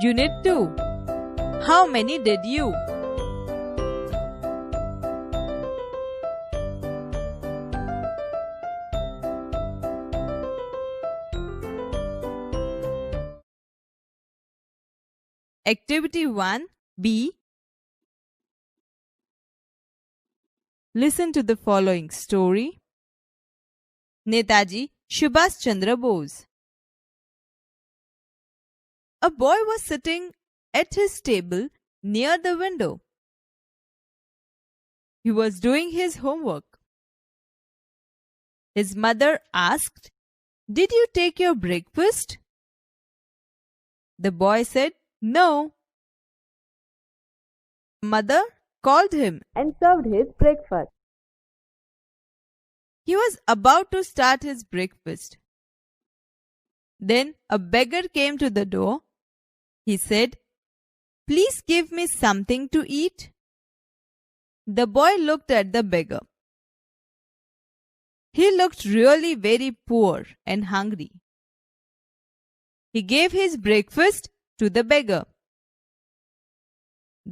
Unit 2. How many did you? Activity 1, B. Listen to the following story. Netaji Subhash Chandra Bose. A boy was sitting at his table near the window. He was doing his homework. His mother asked, "Did you take your breakfast?" The boy said, "No." Mother called him and served his breakfast. He was about to start his breakfast. Then a beggar came to the door. He said, "Please give me something to eat." The boy looked at the beggar. He looked really very poor and hungry. He gave his breakfast to the beggar.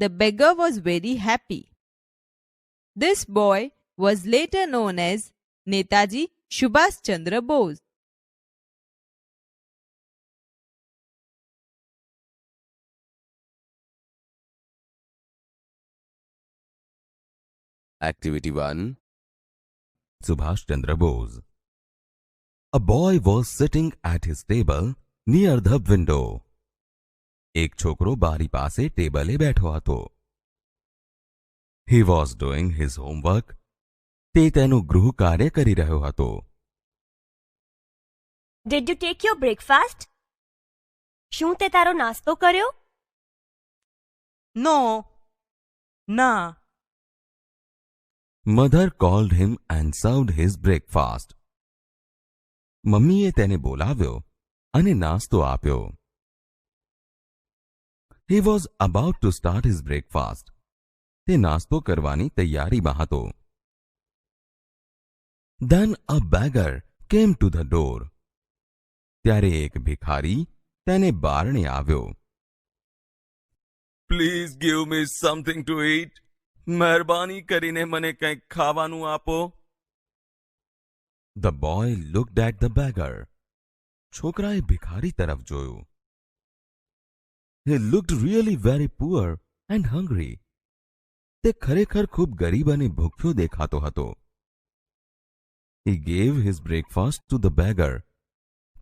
The beggar was very happy. This boy was later known as Netaji Subhash Chandra Bose. Activity 1. Subhash Chandra Bose. A boy was sitting at his table near the window. એક છોકરો બારી પાસે ટેબલે બેઠો હતો. He was doing his homework. તે તેનું ગૃહ કાર્ય કરી રહ્યો હતો. Did you take your breakfast? શું તે તારો નાસ્તો કર્યો? No. ના. Mother called him and served his breakfast. મમ્મીએ તેને બોલાવ્યો અને નાસ્તો આપ્યો. He was about to start his breakfast. તે નાસ્તો કરવાની તૈયારીમાં હતો. Then a beggar came to the door. ત્યારે એક ભિખારી તેને બારણે આવ્યો. Please give me something to eat. મહેરબાની કરીને મને કંઈક ખાવાનું આપો. The boy looked at the beggar. છોકરાએ ભિખારી તરફ જોયું. He looked really very poor and hungry. તે ખરેખર ખૂબ ગરીબ અને ભૂખ્યો દેખાતો હતો. He gave his breakfast to the beggar.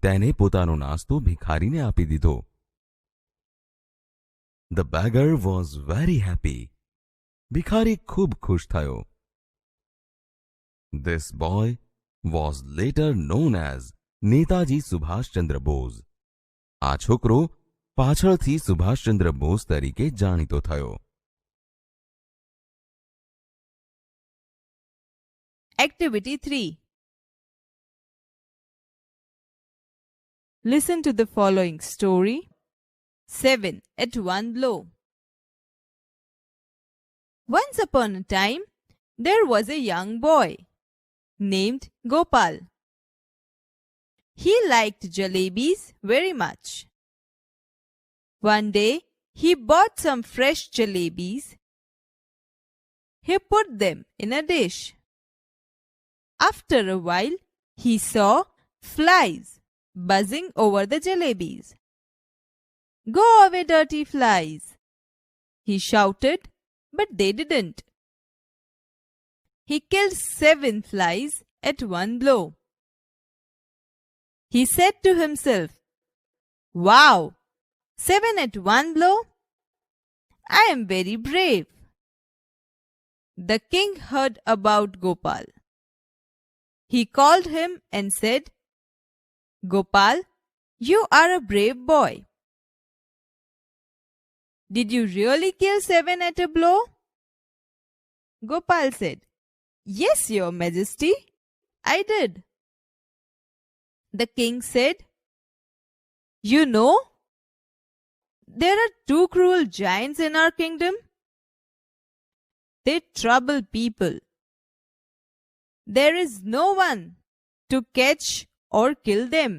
તેને પોતાનો નાસ્તો ભિખારીને આપી દીધો. The beggar was very happy. ભિખારી ખૂબ ખુશ થયો. This boy was later known as Netaji Subhash Chandra Bose. આ છોકરો પાછળથી સુભાષચંદ્ર બોઝ તરીકે જાણીતો થયો. Activity 3. Listen to the following story. 7 at one blow. Once upon a time, there was a young boy named Gopal. He liked jalebis very much. One day, he bought some fresh jalebis. He put them in a dish. After a while, he saw flies buzzing over the jalebis. "Go away, dirty flies!" he shouted, but they didn't. He killed 7 flies at one blow. He said to himself, "Wow! 7 at one blow? I am very brave." The king heard about Gopal. He called him and said, "Gopal, you are a brave boy. Did you really kill 7 at a blow?" Gopal said, "Yes, Your Majesty, I did." The king said, "You know, there are 2 cruel giants in our kingdom. They trouble people. There is no one to catch or kill them."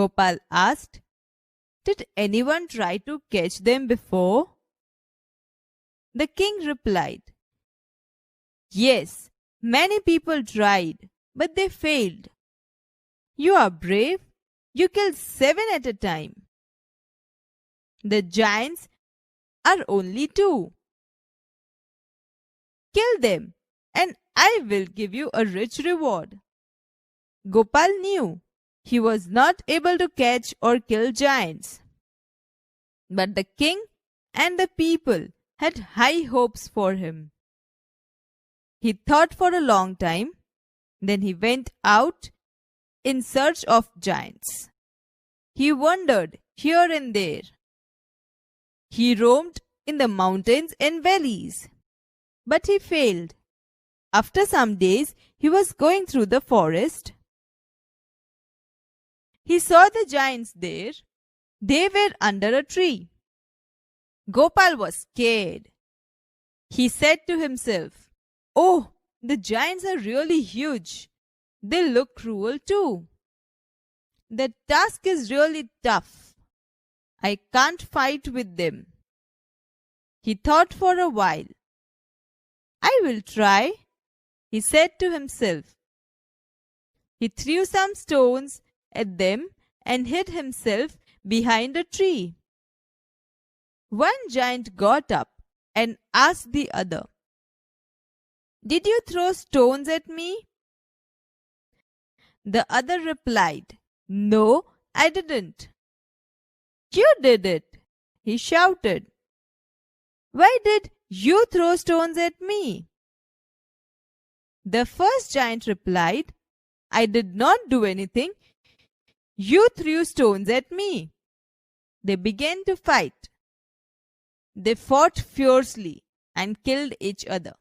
Gopal asked, Did anyone try to catch them before? The king replied, Yes, many people tried, but they failed. You are brave. You killed 7 at a time. The giants are only 2. Kill them, and I will give you a rich reward. Gopal knew he was not able to catch or kill giants. But the king and the people had high hopes for him. He thought for a long time. Then he went out in search of giants. He wandered here and there. He roamed in the mountains and valleys. But he failed. After some days, he was going through the forest. He saw the giants there. They were under a tree. Gopal was scared. He said to himself, Oh, the giants are really huge. They look cruel too. The task is really tough. I can't fight with them. He thought for a while. I will try, he said to himself. He threw some stones at them and hid himself behind a tree. One giant got up and asked the other, Did you throw stones at me? The other replied, No, I didn't. You did it, he shouted. Why did you throw stones at me? The first giant replied, I did not do anything. You threw stones at me. They began to fight. They fought fiercely and killed each other.